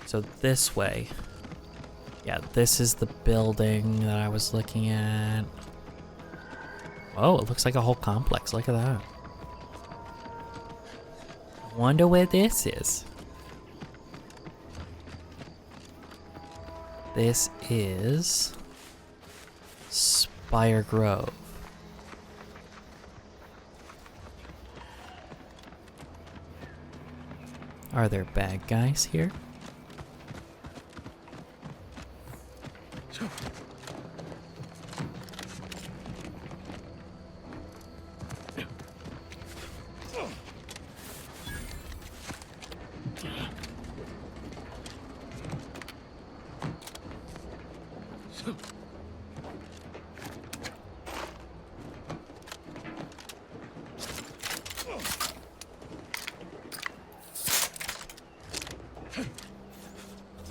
So this way. Yeah, this is the building that I was looking at. Oh, it looks like a whole complex. Look at that. Wonder where this is. This is Spire Grove. Are there bad guys here?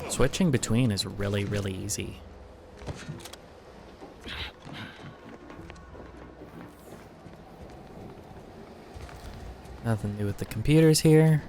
Switching between is really, really easy. Nothing new with the computers here.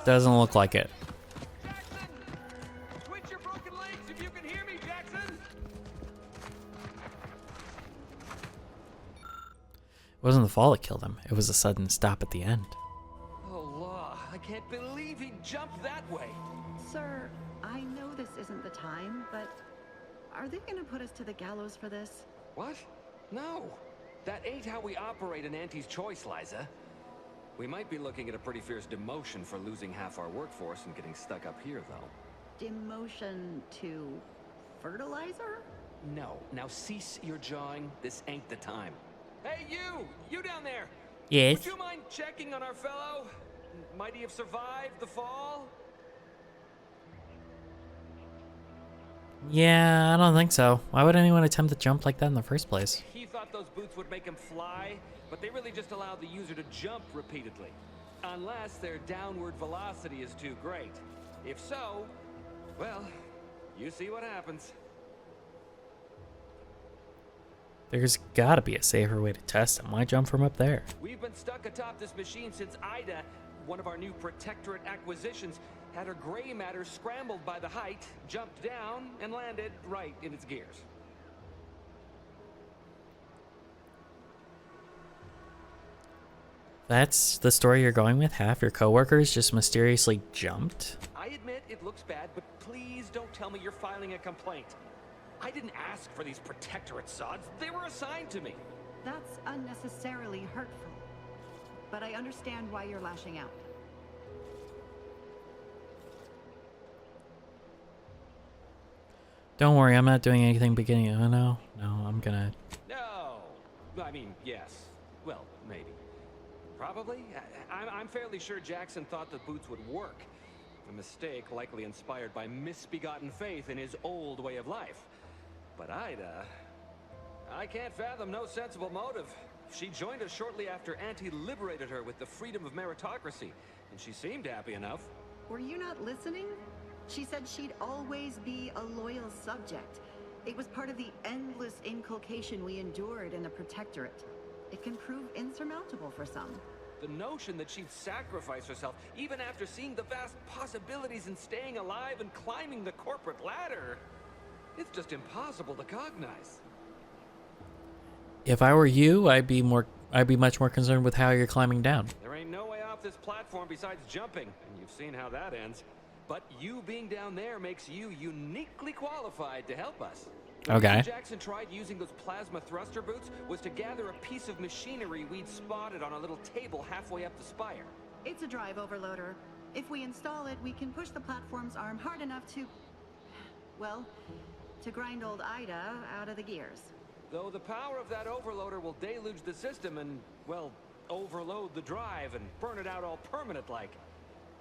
Doesn't look like it. Jackson! Switch your broken legs if you can hear me, Jackson! It wasn't the fall that killed him. It was a sudden stop at the end. Oh, Law, I can't believe he jumped that way. Sir, I know this isn't the time, but are they gonna put us to the gallows for this? What? No. That ain't how we operate in Auntie's Choice, Liza. We might be looking at a pretty fierce demotion for losing half our workforce and getting stuck up here, though. Demotion to fertilizer? No. Now cease your jawing. This ain't the time. Hey, you! You down there! Yes. Would you mind checking on our fellow? Might he have survived the fall? Yeah, I don't think so. Why would anyone attempt to jump like that in the first place? He thought those boots would make him fly, but they really just allow the user to jump repeatedly. Unless their downward velocity is too great. If so, well, you see what happens. There's gotta be a safer way to test him. Why jump from up there? We've been stuck atop this machine since Ida, one of our new Protectorate acquisitions, had her gray matter scrambled by the height, jumped down, and landed right in its gears. That's the story you're going with? Half your coworkers just mysteriously jumped? I admit it looks bad, but please don't tell me you're filing a complaint. I didn't ask for these Protectorate sods. They were assigned to me. That's unnecessarily hurtful. But I understand why you're lashing out. Don't worry, I'm not doing anything beginning. Oh no, I'm gonna... No. I mean, yes. Well, maybe. Probably. I'm fairly sure Jackson thought the boots would work. A mistake likely inspired by misbegotten faith in his old way of life. But Ida... I can't fathom no sensible motive. She joined us shortly after Auntie liberated her with the freedom of meritocracy, and she seemed happy enough. Were you not listening? She said she'd always be a loyal subject. It was part of the endless inculcation we endured in the Protectorate. It can prove insurmountable for some. The notion that she'd sacrifice herself, even after seeing the vast possibilities in staying alive and climbing the corporate ladder, it's just impossible to cognize. If I were you, I'd be much more concerned with how you're climbing down. There ain't no way off this platform besides jumping, and you've seen how that ends. But you being down there makes you uniquely qualified to help us. The Okay. reason Jackson tried using those plasma thruster boots was to gather a piece of machinery we'd spotted on a little table halfway up the spire. It's a drive overloader. If we install it, we can push the platform's arm hard enough to... well, to grind old Ida out of the gears. Though the power of that overloader will deluge the system and, well, overload the drive and burn it out all permanent-like.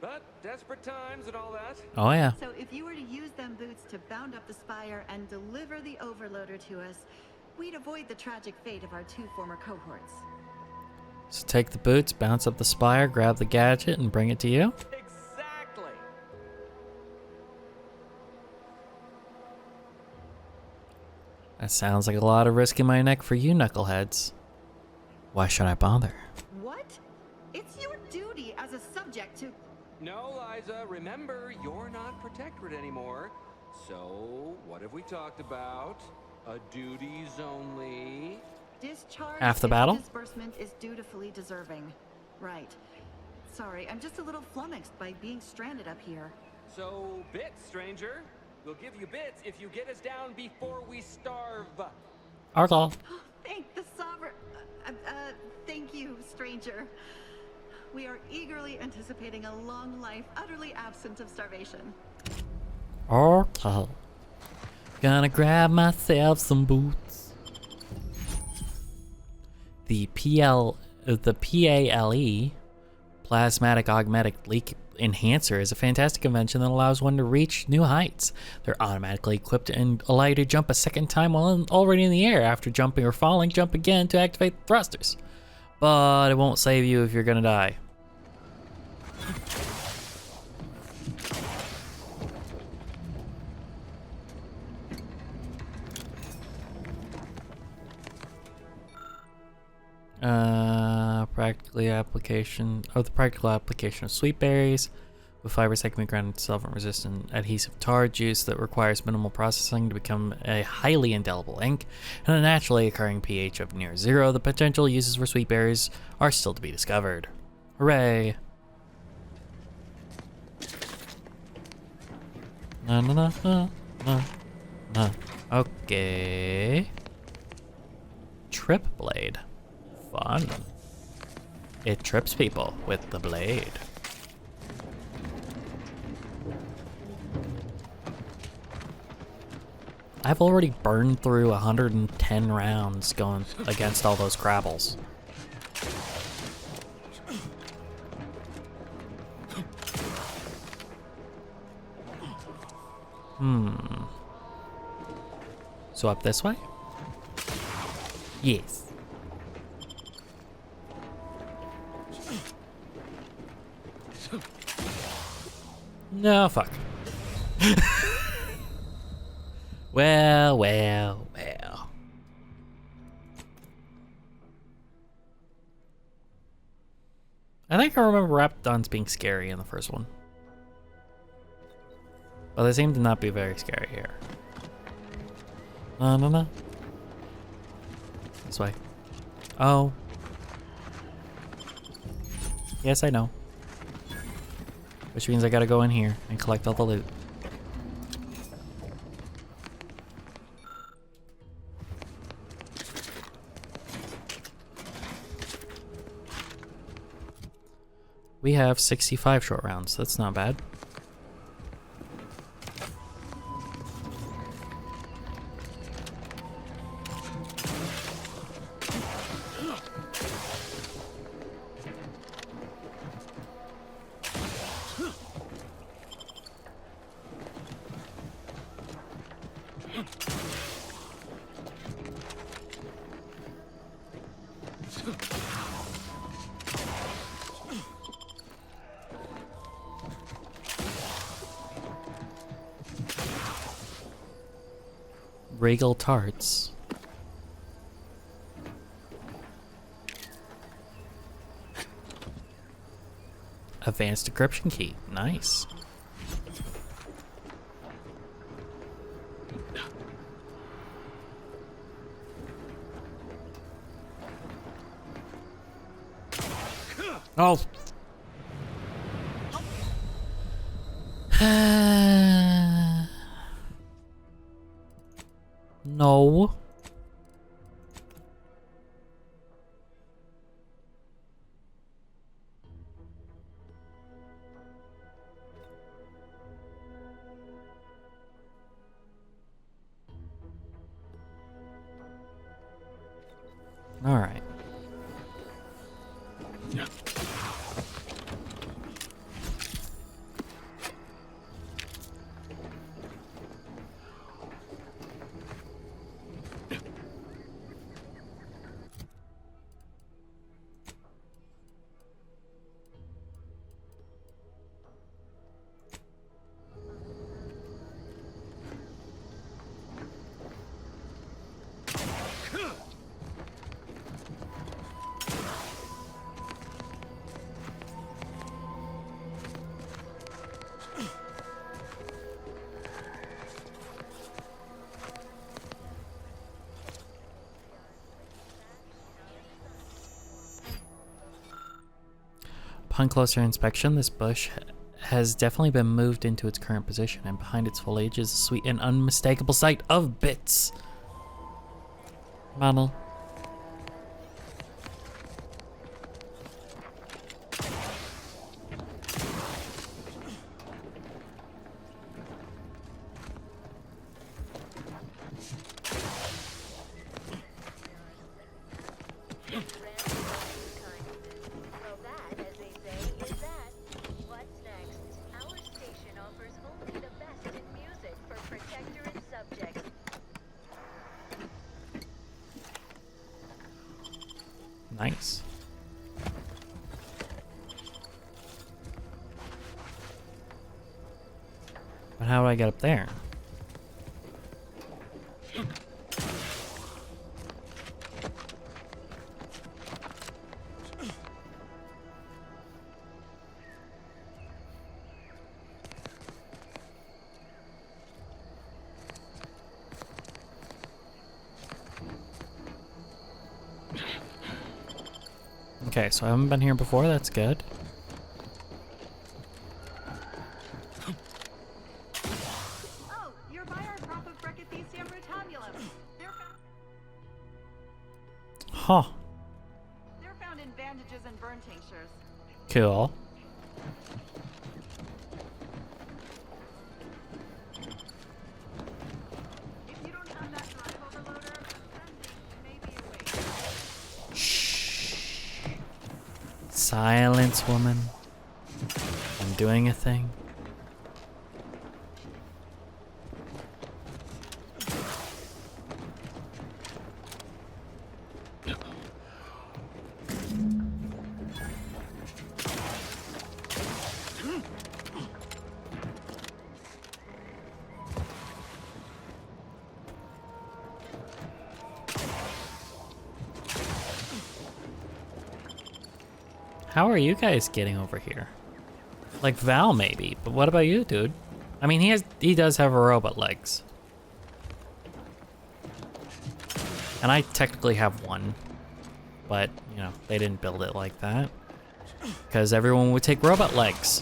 But desperate times and all that. Oh yeah. So if you were to use them boots to bound up the spire and deliver the overloader to us, we'd avoid the tragic fate of our 2 former cohorts. So take the boots, bounce up the spire, grab the gadget, and bring it to you? Exactly. That sounds like a lot of risk in my neck for you knuckleheads. Why should I bother? What? It's your duty as a subject to... No, Liza, remember, you're not Protectorate anymore. So, what have we talked about? A duties only. Discharge Half the if battle? disbursement is dutifully deserving. Right. Sorry, I'm just a little flummoxed by being stranded up here. So, bits, stranger. We'll give you bits if you get us down before we starve. Argyle. Thank the sovereign... thank you, stranger. We are eagerly anticipating a long life utterly absent of starvation. Okay. Gonna grab myself some boots. The PALE, Plasmatic Augmetic Leak Enhancer, is a fantastic invention that allows one to reach new heights. They're automatically equipped and allow you to jump a second time while already in the air. After jumping or falling, jump again to activate the thrusters. But it won't save you if you're gonna die. The practical application of sweet berries with fibers that can be ground into solvent-resistant adhesive tar juice that requires minimal processing to become a highly indelible ink and a naturally occurring pH of near 0. The potential uses for sweet berries are still to be discovered. Hooray! Okay. Trip blade. Fun. It trips people with the blade. I've already burned through 110 rounds going against all those crabbles. So up this way? Yes. No, fuck. Well. I think I remember Raptidons being scary in the first one. But they seem to not be very scary here. No. This way. Oh. Yes, I know. Which means I gotta go in here and collect all the loot. We have 65 short rounds. That's not bad. Regal tarts. Advanced decryption key. Nice. Oh. No. All right. Upon closer inspection, this bush has definitely been moved into its current position, and behind its foliage is a sweet and unmistakable sight of bits. Model. Nice. But how do I get up there? Okay, so I haven't been here before, that's good. Oh, you're by our crop of Brachythecium rutabulum. Huh. They're found in bandages and burn tinctures. Cool. If you don't have that drive overloader, then may be a waste. Shh. Silence, woman. I'm doing a thing. How are you guys getting over here? Like Val maybe, but what about you, dude? I mean, he does have robot legs. And I technically have one, but you know, they didn't build it like that. Because everyone would take robot legs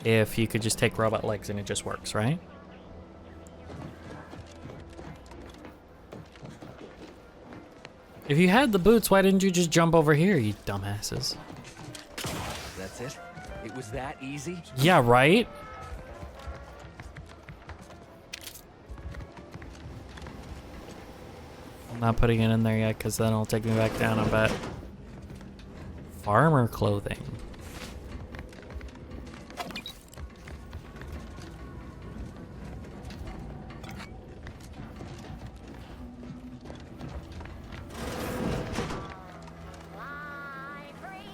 if you could just take robot legs and it just works, right? If you had the boots, why didn't you just jump over here, you dumbasses? That's it? It was that easy? Yeah, right? I'm not putting it in there yet because then it'll take me back down, I bet. Farmer clothing.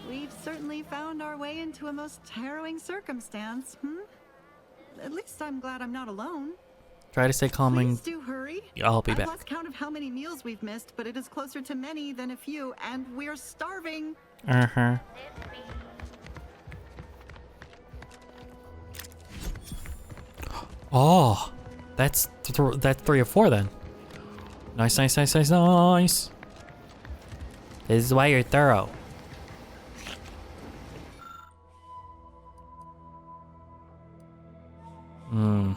We've certainly found our way into a most harrowing circumstance, At least I'm glad I'm not alone. Try to stay calm and Please do hurry. I'll be I've back. lost count of how many meals we've missed, but it is closer to many than a few, and we're starving. Uh-huh. Oh, that's 3 or 4 then. Nice, nice, nice, nice, nice. This is why you're thorough. Hmm.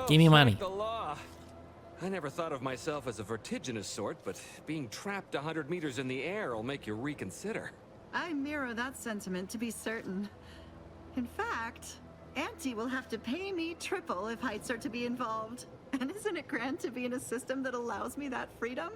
Give me money. Thank the law. I never thought of myself as a vertiginous sort, but being trapped 100 meters in the air will make you reconsider. I mirror that sentiment, to be certain. In fact, Auntie will have to pay me triple if heights are to be involved. And isn't it grand to be in a system that allows me that freedom?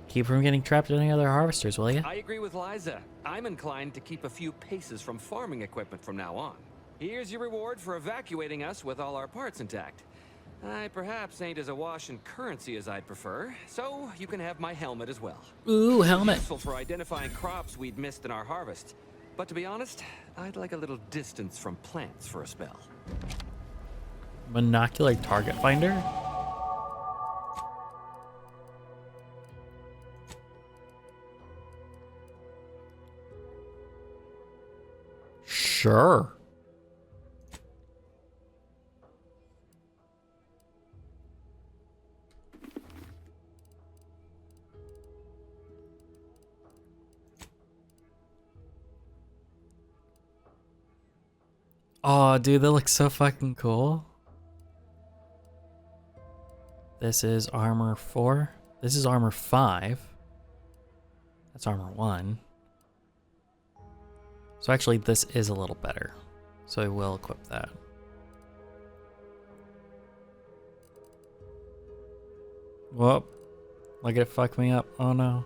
Keep from getting trapped in any other harvesters, will you? I agree with Liza. I'm inclined to keep a few paces from farming equipment from now on. Here's your reward for evacuating us with all our parts intact. I perhaps ain't as awash in currency as I'd prefer, so you can have my helmet as well. Ooh, helmet. Useful for identifying crops we'd missed in our harvest. But to be honest, I'd like a little distance from plants for a spell. Monocular target finder? Sure. Oh, dude, that looks so fucking cool. This is armor 4. This is armor 5. That's armor 1. So actually, this is a little better. So I will equip that. Whoop. Like it fucked me up. Oh no.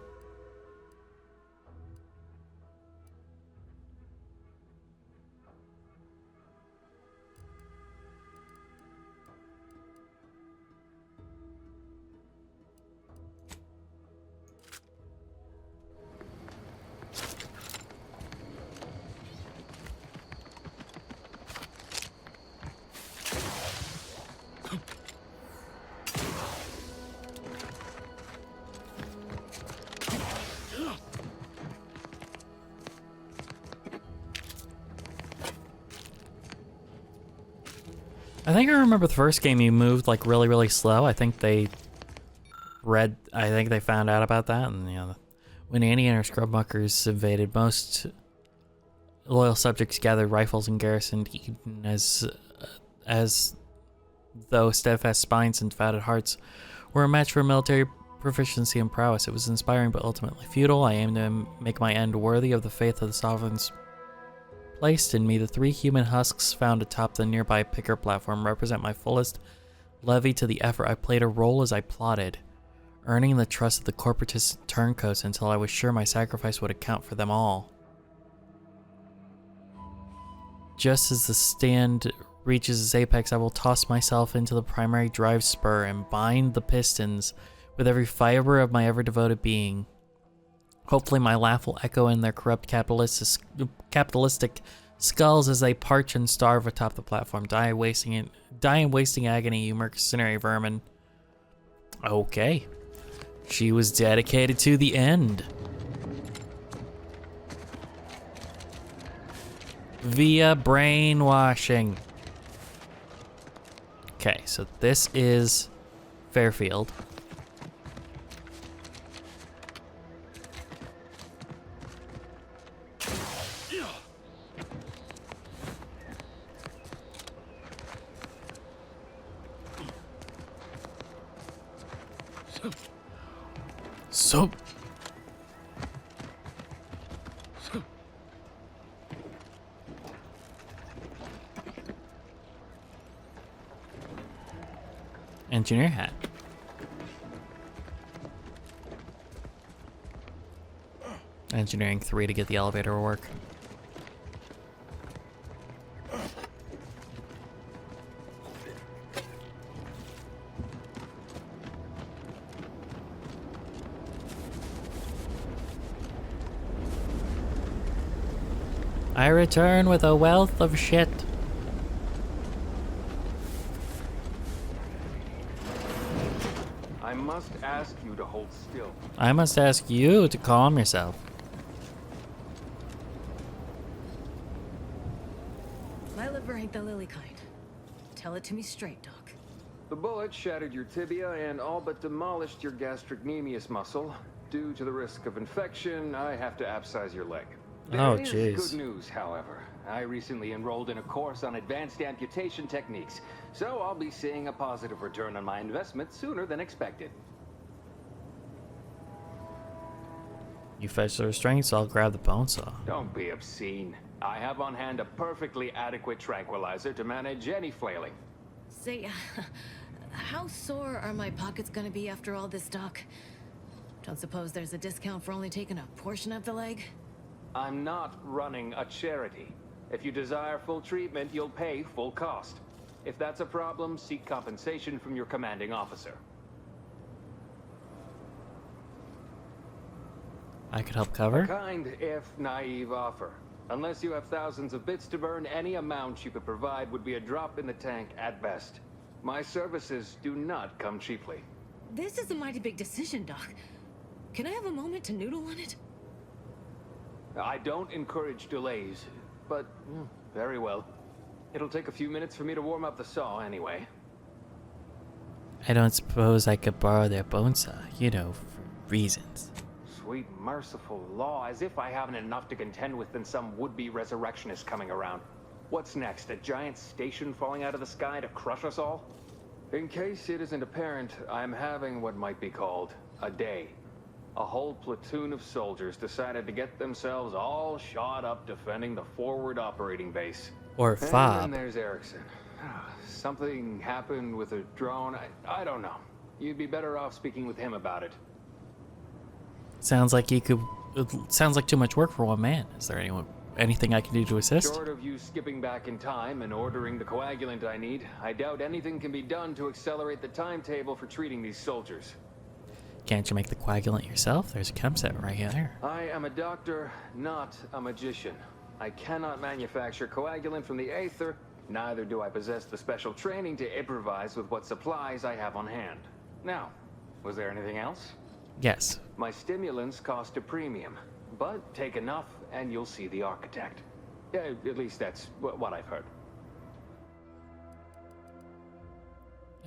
I think I remember the first game you moved like really, really slow. I think they found out about that, and you know, when Annie and her scrubmuckers invaded, most loyal subjects gathered rifles and garrisoned Eden as though steadfast spines and fatted hearts were a match for military proficiency and prowess. It was inspiring but ultimately futile. I aimed to make my end worthy of the faith of the sovereigns placed in me. The 3 human husks found atop the nearby picker platform represent my fullest levy to the effort. I played a role as I plotted, earning the trust of the corporatist turncoats until I was sure my sacrifice would account for them all. Just as the stand reaches its apex, I will toss myself into the primary drive spur and bind the pistons with every fiber of my ever-devoted being. Hopefully my laugh will echo in their corrupt capitalistic skulls as they parch and starve atop the platform. Die in wasting agony, you mercenary vermin. Okay. She was dedicated to the end. Via brainwashing. Okay, so this is Fairfield. So engineer hat. Engineering 3 to get the elevator to work. I return with a wealth of shit. I must ask you to hold still. I must ask you to calm yourself. My liver ain't the lily kind. Tell it to me straight, Doc. The bullet shattered your tibia and all but demolished your gastrocnemius muscle. Due to the risk of infection, I have to abscise your leg. Oh, There is jeez. good news, however. I recently enrolled in a course on advanced amputation techniques, so I'll be seeing a positive return on my investment sooner than expected. You fetch the restraints, I'll grab the bone saw. Don't be obscene. I have on hand a perfectly adequate tranquilizer to manage any flailing. Say, how sore are my pockets gonna be after all this, Doc? Don't suppose there's a discount for only taking a portion of the leg? I'm not running a charity. If you desire full treatment, you'll pay full cost. If that's a problem, seek compensation from your commanding officer. I could help A cover. kind, if naive offer. Unless you have thousands of bits to burn, any amount you could provide would be a drop in the tank at best. My services do not come cheaply. This is a mighty big decision, Doc. Can I have a moment to noodle on it? I don't encourage delays, but very well. It'll take a few minutes for me to warm up the saw anyway. I don't suppose I could borrow their bone saw, you know, for reasons. Sweet merciful law, as if I haven't enough to contend with than some would-be resurrectionist coming around. What's next, a giant station falling out of the sky to crush us all? In case it isn't apparent, I'm having what might be called a day. A whole platoon of soldiers decided to get themselves all shot up defending the forward operating base. Or And fob. then there's Erickson. Something happened with a drone. I don't know. You'd be better off speaking with him about it. Sounds like you could. It sounds like too much work for one man. Is there anything I can do to assist? Short of you skipping back in time and ordering the coagulant I need, I doubt anything can be done to accelerate the timetable for treating these soldiers. Can't you make the coagulant yourself? There's a chem set right here. I am a doctor, not a magician. I cannot manufacture coagulant from the aether, neither do I possess the special training to improvise with what supplies I have on hand. Now, was there anything else? Yes. My stimulants cost a premium, but take enough and you'll see the architect. Yeah, at least that's what I've heard.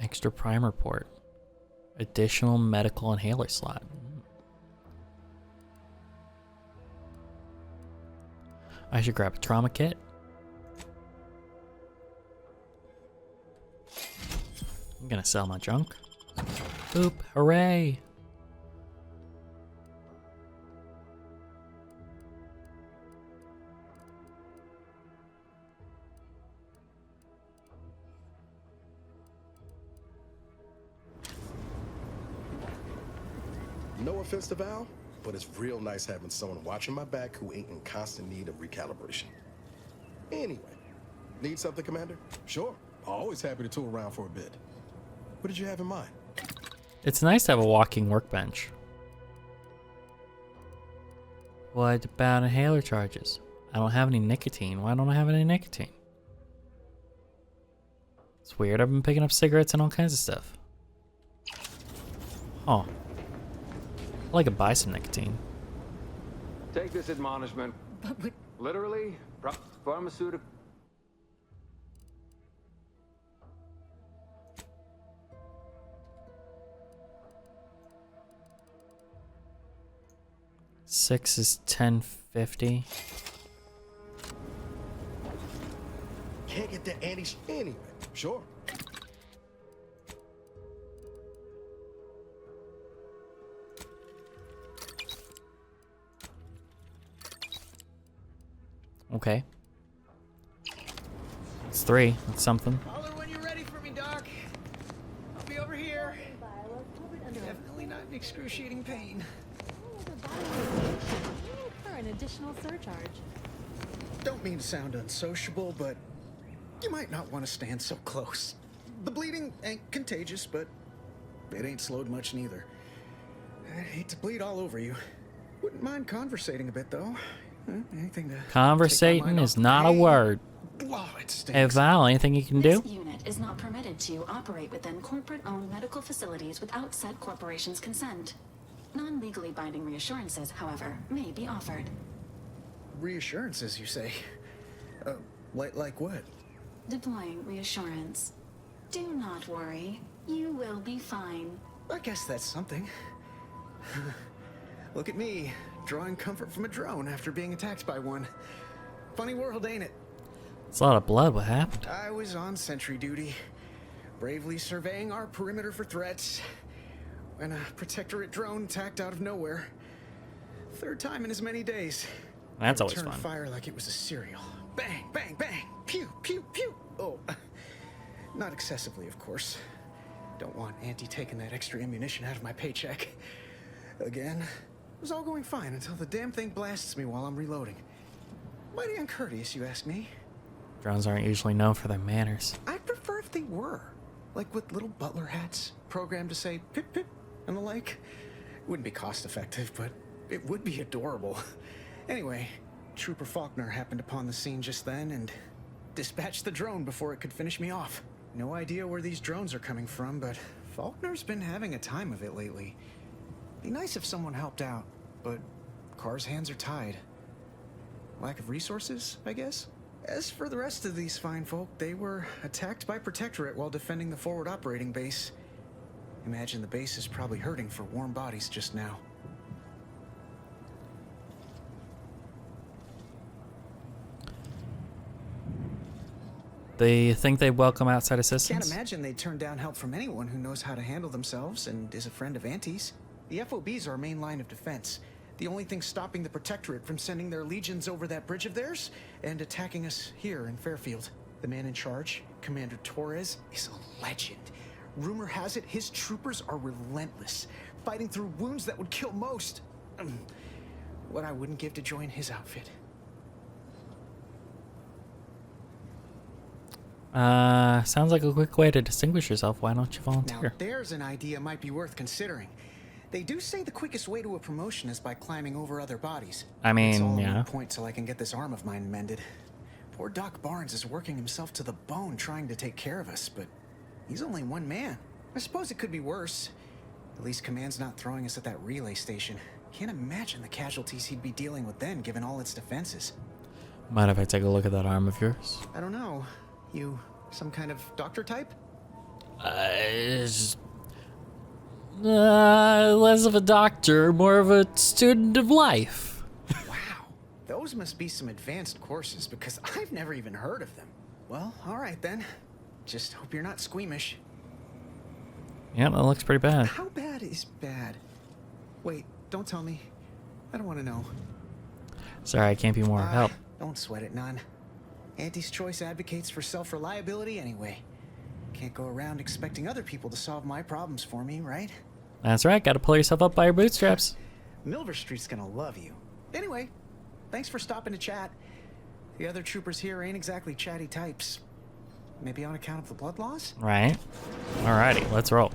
Extra primer port. Additional medical inhaler slot. I should grab a trauma kit. I'm gonna sell my junk. Boop, hooray! No offense to Val, but it's real nice having someone watching my back who ain't in constant need of recalibration. Anyway, need something, Commander? Sure. Always happy to tool around for a bit. What did you have in mind? It's nice to have a walking workbench. What about inhaler charges? I don't have any nicotine. Why don't I have any nicotine? It's weird. I've been picking up cigarettes and all kinds of stuff. Oh. I could buy some nicotine. Take this admonishment. But Literally, pharmaceutical. Six is 1050. Can't get the anti anyway. Sure. Okay. It's 3. That's something. Holler when you're ready for me, Doc. I'll be over here. Definitely not in excruciating pain. For an additional surcharge. Don't mean to sound unsociable, but you might not want to stand so close. The bleeding ain't contagious, but it ain't slowed much neither. I hate to bleed all over you. Wouldn't mind conversating a bit, though. Anything to take my Conversating mind is off the not a pain. word. Oh, it stinks. Hey Val, anything you can do? This unit is not permitted to operate within corporate-owned medical facilities without said corporation's consent. Non-legally binding reassurances, however, may be offered. Reassurances, you say? Like what? Deploying reassurance. Do not worry. You will be fine. I guess that's something. Look at me, drawing comfort from a drone after being attacked by one. Funny world, ain't it? It's a lot of blood. What happened? I was on sentry duty, bravely surveying our perimeter for threats, when a protectorate drone attacked out of nowhere. Third time in as many days. That's always Returned fun. fire like it was a cereal. Bang, bang, bang! Pew, pew, pew! Oh, not excessively, of course. Don't want Auntie taking that extra ammunition out of my paycheck. Again, it was all going fine until the damn thing blasts me while I'm reloading. Mighty uncourteous, you ask me. Drones aren't usually known for their manners. I'd prefer if if they were? Like with little butler hats, programmed to say pip pip and the like? Wouldn't be cost effective, but it would be adorable. Anyway, Trooper Faulkner happened upon the scene just then and dispatched the drone before it could finish me off. No idea where these drones are coming from, but Faulkner's been having a time of it lately. Be nice if someone helped out, but Carr's hands are tied. Lack of resources, I guess? As for the rest of these fine folk, they were attacked by Protectorate while defending the forward operating base. Imagine the base is probably hurting for warm bodies just now. They think they welcome outside assistance? Can't imagine they'd turn down help from anyone who knows how to handle themselves and is a friend of Auntie's. The FOB's our main line of defense. The only thing stopping the Protectorate from sending their legions over that bridge of theirs and attacking us here in Fairfield. The man in charge, Commander Torres, is a legend. Rumor has it his troopers are relentless, fighting through wounds that would kill most. What I wouldn't give to join his outfit. Sounds like a quick way to distinguish yourself. Why don't you volunteer? Now, there's an idea might be worth considering. They do say the quickest way to a promotion is by climbing over other bodies. I mean, it's all a yeah. moot point till I can get this arm of mine mended. Poor Doc Barnes is working himself to the bone trying to take care of us, but he's only one man. I suppose it could be worse. At least Command's not throwing us at that relay station. Can't imagine the casualties he'd be dealing with then, given all its defenses. Mind if I take a look at that arm of yours? I don't know. You some kind of doctor type? Less of a doctor, more of a student of life. Wow, those must be some advanced courses because I've never even heard of them. Well, all right then. Just hope you're not squeamish. Yeah, that looks pretty bad. How bad is bad? Wait, don't tell me. I don't want to know. Sorry, I can't be more help. Don't sweat it, none. Auntie's Choice advocates for self-reliability anyway. Can't go around expecting other people to solve my problems for me, right? That's right, gotta pull yourself up by your bootstraps. Milver Street's gonna love you. Anyway, thanks for stopping to chat. The other troopers here ain't exactly chatty types. Maybe on account of the blood loss? Right. Alrighty, let's roll.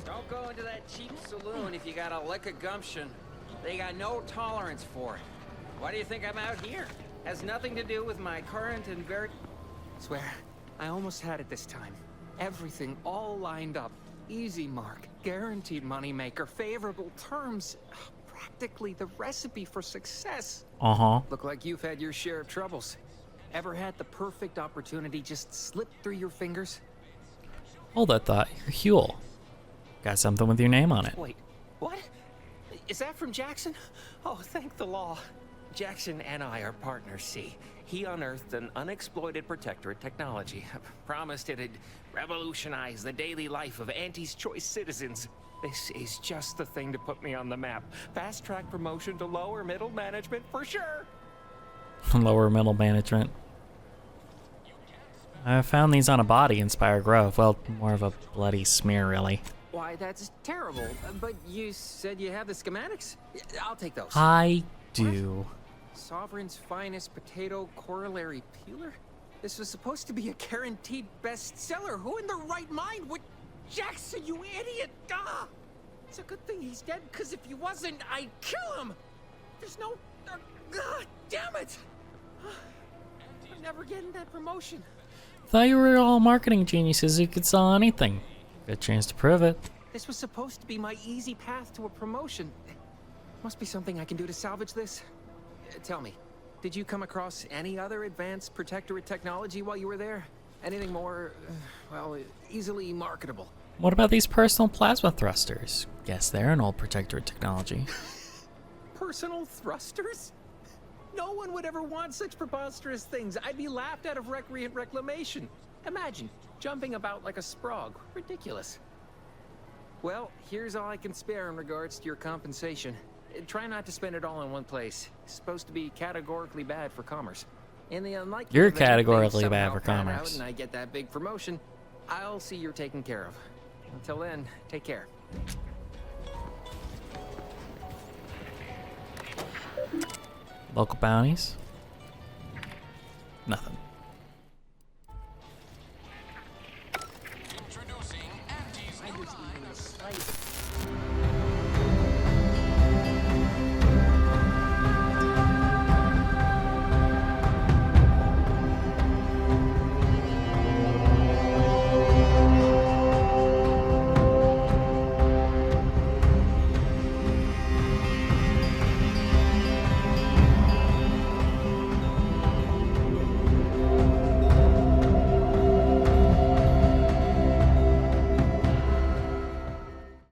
Don't go into that cheap saloon if you got a lick of gumption. They got no tolerance for it. Why do you think I'm out here? Has nothing to do with my current and very... Swear, I almost had it this time. Everything all lined up. Easy mark, guaranteed moneymaker, favorable terms. Practically the recipe for success. Uh-huh. Look like you've had your share of troubles. Ever had the perfect opportunity just slip through your fingers? Hold that thought. You're Huel. Got something with your name on it. Wait, what? Is that from Jackson? Oh, thank the law. Jackson and I are partners, see. He unearthed an unexploited Protectorate technology. Promised it'd revolutionize the daily life of Auntie's Choice citizens. This is just the thing to put me on the map. Fast-track promotion to lower middle management for sure. Lower middle management. I found these on a body in Spire Grove. Well, more of a bloody smear, really. Why, that's terrible. But you said you have the schematics? I'll take those. I do. Sovereign's finest potato corollary peeler? This was supposed to be a guaranteed bestseller. Who in their right mind would... Jackson, you idiot! Ah! It's a good thing he's dead, because if he wasn't, I'd kill him! There's no... damn it! I'm never getting that promotion. Thought you were all marketing geniuses who could sell anything. Good chance to prove it. This was supposed to be my easy path to a promotion. Must be something I can do to salvage this. Tell me, did you come across any other advanced Protectorate technology while you were there? Anything more, well, easily marketable? What about these personal plasma thrusters? Guess they're an old Protectorate technology. Personal thrusters? No one would ever want such preposterous things. I'd be laughed out of recreant reclamation. Imagine, jumping about like a sprog. Ridiculous. Well, here's all I can spare in regards to your compensation. Try not to spend it all in one place. It's supposed to be categorically bad for commerce. In the unlikely You're event categorically things bad somehow for pan out commerce. and I get that big promotion, I'll see you're taken care of. Until then, take care. Local bounties. Nothing. Introducing Auntie's new line of spice.